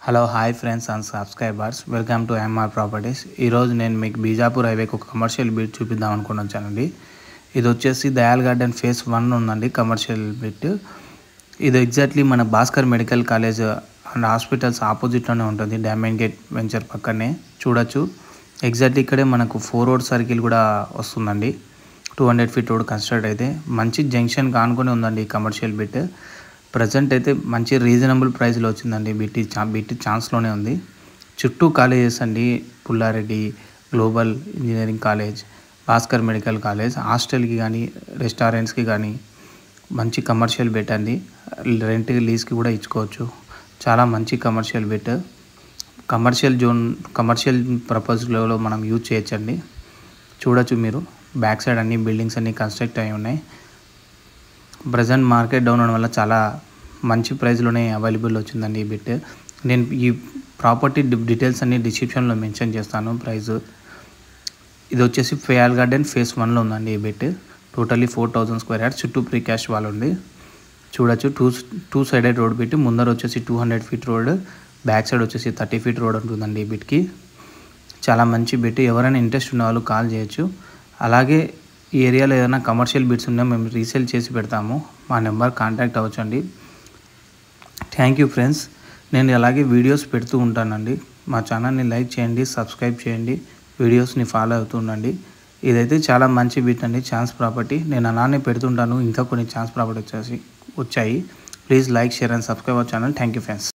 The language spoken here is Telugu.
Hello hi friends and subscribers, welcome to MR properties. ఈరోజు నేను మీకు బీజాపూర్ హైవేకి ఒక కమర్షియల్ బిట్ చూపిద్దాం అనుకుని వచ్చానండి. ఇది వచ్చేసి దయాల్ గార్డెన్ ఫేస్ 1 ఉందండి కమర్షియల్ బిట్. ఇది ఎగ్జాక్ట్లీ మన Bhaskar medical college and hospitals ఆపోజిట్లోనే ఉంటుంది. డ్యామేన్ గేట్ వెంచర్ పక్కనే చూడొచ్చు. ఎగ్జాక్ట్లీ ఇక్కడే మనకు 4 రోడ్ సర్కిల్ కూడా వస్తుందండి. 200 ఫీట్ రోడ్ కన్స్ట్రక్ట్ అయితే మంచి జంక్షన్ కానుకొని ఉందండి ఈ కమర్షియల్ బిట్. ప్రజెంట్ అయితే మంచి రీజనబుల్ ప్రైస్లో వచ్చిందండి. బీటీ ఛాన్స్లోనే ఉంది. చుట్టూ కాలేజెస్ అండి, Pullareddy global engineering college, Bhaskar medical college, హాస్టల్కి కానీ రెస్టారెంట్స్కి కానీ మంచి కమర్షియల్ బెట్ అండి. రెంట్ లీజ్కి కూడా ఇచ్చుకోవచ్చు. చాలా మంచి commercial bet. Commercial zone, commercial పర్పస్లో మనం యూజ్ చేయొచ్చండి. చూడొచ్చు మీరు, బ్యాక్ సైడ్ అన్ని బిల్డింగ్స్ అన్నీ కన్స్ట్రక్ట్ అయి ఉన్నాయి. ప్రజెంట్ మార్కెట్ డౌన్ అవడం వల్ల చాలా మంచి ప్రైస్లోనే అవైలబుల్ వచ్చిందండి ఈ బిట్. నేను ఈ ప్రాపర్టీ డీటెయిల్స్ అన్ని డిస్క్రిప్షన్లో మెన్షన్ చేస్తాను. ప్రైస్ ఇది వచ్చేసి దయాల్ గార్డెన్ ఫేస్ 1లో ఉందండి ఈ బిట్. టోటల్లీ 4000 స్క్వేర్ యార్డ్స్, చుట్టూ ప్రీ క్యాష్ వాల్ ఉంది. చూడొచ్చు. Two sided road bit. ముందర వచ్చేసి 200 ఫీట్ రోడ్, బ్యాక్ సైడ్ వచ్చేసి 30 ఫీట్ రోడ్ ఉంటుందండి ఈ బిట్కి. చాలా మంచి బిట్. ఎవరైనా ఇంట్రెస్ట్ ఉన్న వాళ్ళు కాల్ చేయొచ్చు. అలాగే ఈ ఏరియాలో ఏదైనా కమర్షియల్ బిట్స్ ఉన్నా మేము రీసేల్ చేసి పెడతాము. మా నెంబర్ కాంటాక్ట్ అవ్వచ్చండి. Thank you friends. నేను అలాగే వీడియోస్ పెడుతూ ఉంటానండి. మా ఛానల్ని లైక్ చేయండి, సబ్స్క్రైబ్ చేయండి, వీడియోస్ని ఫాలో అవుతూ ఉండండి. ఇదైతే చాలా మంచి బిట్ అండి, ఛాన్స్ ప్రాపర్టీ. నేను అలానే పెడుతుంటాను. ఇంకా కొన్ని ఛాన్స్ ప్రాపర్టీ వచ్చాయి. Please like, share and subscribe our channel. Thank you friends.